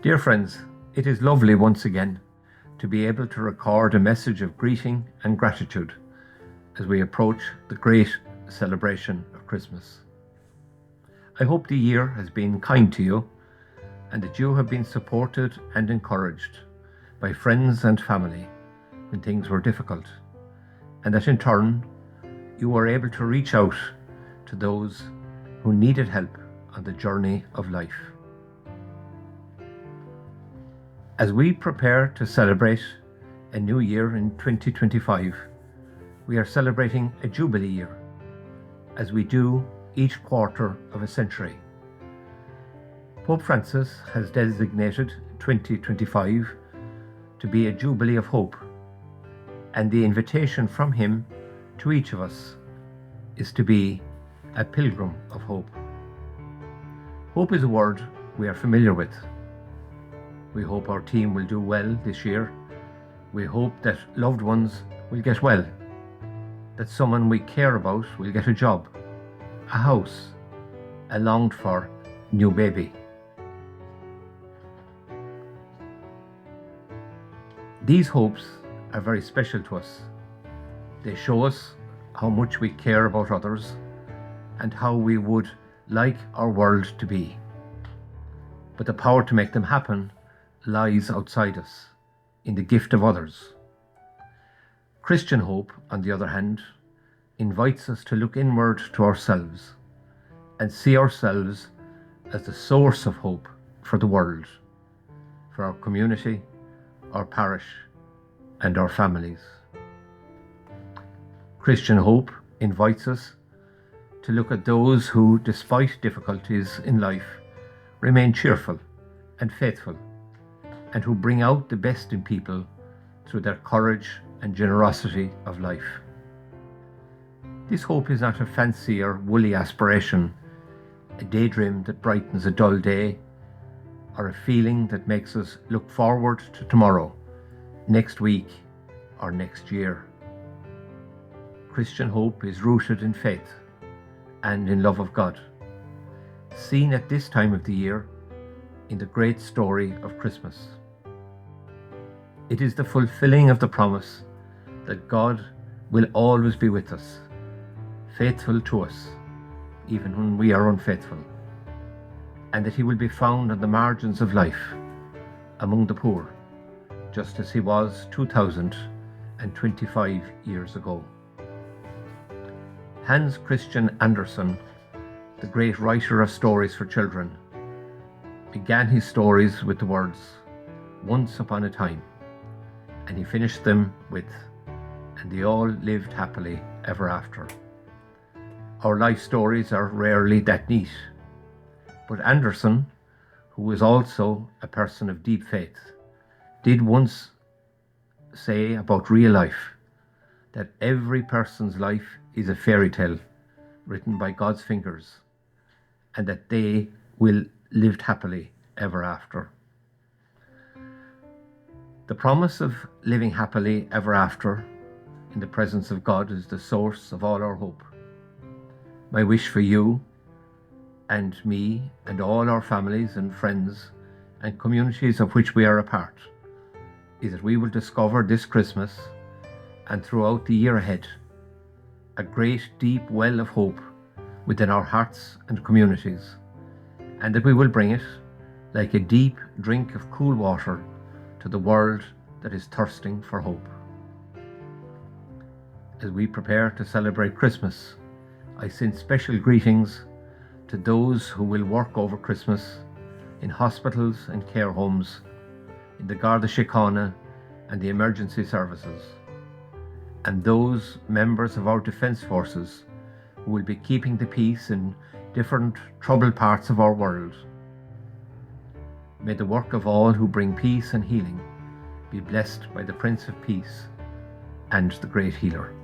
Dear friends, it is lovely once again to be able to record a message of greeting and gratitude as we approach the great celebration of Christmas. I hope the year has been kind to you and that you have been supported and encouraged by friends and family when things were difficult, and that in turn you were able to reach out to those who needed help on the journey of life. As we prepare to celebrate a new year in 2025, we are celebrating a Jubilee year, as we do each quarter of a century. Pope Francis has designated 2025 to be a Jubilee of hope, and the invitation from him to each of us is to be a pilgrim of hope. Hope is a word we are familiar with. We hope our team will do well this year. We hope that loved ones will get well, that someone we care about will get a job, a house, a longed for new baby. These hopes are very special to us. They show us how much we care about others and how we would like our world to be. But the power to make them happen lies outside us, in the gift of others. Christian hope, on the other hand, invites us to look inward to ourselves and see ourselves as the source of hope for the world, for our community, our parish, and our families. Christian hope invites us to look at those who, despite difficulties in life, remain cheerful and faithful, and who bring out the best in people through their courage and generosity of life. This hope is not a fancy or woolly aspiration, a daydream that brightens a dull day, or a feeling that makes us look forward to tomorrow, next week, or next year. Christian hope is rooted in faith and in love of God, seen at this time of the year in the great story of Christmas. It is the fulfilling of the promise that God will always be with us, faithful to us, even when we are unfaithful, and that he will be found on the margins of life, among the poor, just as he was 2025 years ago. Hans Christian Andersen, the great writer of stories for children, began his stories with the words, "Once upon a time," and he finished them with, "And they all lived happily ever after." Our life stories are rarely that neat, but Andersen, who was also a person of deep faith, did once say about real life that every person's life is a fairy tale written by God's fingers, and that they will live happily ever after. The promise of living happily ever after in the presence of God is the source of all our hope. My wish for you and me and all our families and friends and communities of which we are a part is that we will discover this Christmas and throughout the year ahead a great deep well of hope within our hearts and communities, and that we will bring it like a deep drink of cool water to the world that is thirsting for hope. As we prepare to celebrate Christmas, I send special greetings to those who will work over Christmas in hospitals and care homes, in the Garda Síochána and the emergency services, and those members of our defence forces who will be keeping the peace in different troubled parts of our world. May the work of all who bring peace and healing be blessed by the Prince of Peace and the Great Healer.